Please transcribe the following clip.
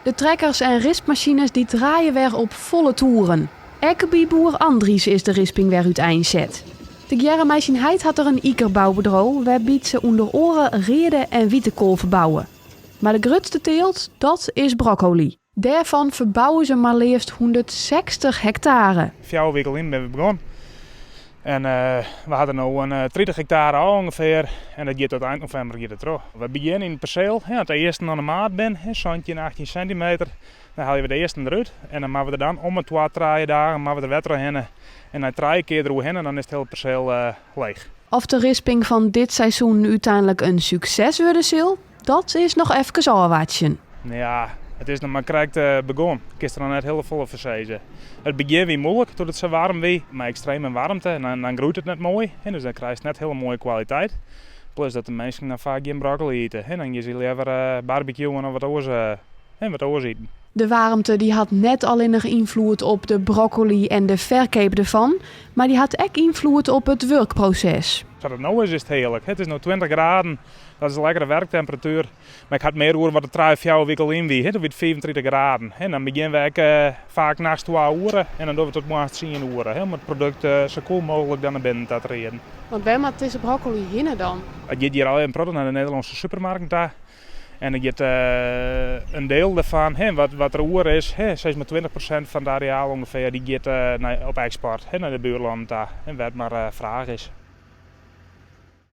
De trekkers en rispmachines die draaien weer op volle toeren. Ekkeby-boer Andries is de risping weer uiteenzet. De Gerremeisjenheid had er een ikerbouwbedrijf waarbij ze onder oren reerde en wietekool verbouwen. Maar de grootste teelt, dat is broccoli. Daarvan verbouwen ze maar liefst 160 hectare. 4 weken in ben we begonnen. En we hadden nu een 30 hectare al ongeveer. En dat gaat tot eind november terug. We beginnen in het perceel. Het eerste aan de maat ben, zo'n 18 centimeter. Dan halen we de eerste eruit. En dan maken we er dan om het 2-3 dagen maken we er wetter heen. En dan 3 keer eroverheen en dan is het hele perceel leeg. Of de risping van dit seizoen uiteindelijk een succes worden zal, dat is nog even afwachten. Ja, het is nog maar correct begonnen. Gisteren net heel volle verzezen. Het begint weer moeilijk toen het zo warm was, maar extreme warmte. En dan groeit het net mooi. En dus dan krijg je net hele mooie kwaliteit. Plus dat de mensen dan vaak geen broccoli eten. En dan je ze liever barbecuen of wat oors eten. De warmte die had net alleen invloed op de broccoli en de verkoop ervan, maar die had ook invloed op het werkproces. Zoals het nu is het heerlijk. Het is nu 20 graden, dat is een lekkere werktemperatuur. Maar ik had meer horen wat de 3-4 weken in wie. Het wordt 25 graden. En dan beginnen we vaak naast 2 uur en dan doen we tot maast 10 uur. Om het product zo koel mogelijk dan naar binnen te treden. Want bij maar tussen broccoli hinnen dan? Het gaat hier al een product naar de Nederlandse supermarkt daar. En er gaat een deel daarvan, wat er oer is, 26% van het areaal ongeveer, die gaat op export naar de buurlanden daar. En wat maar vraag is.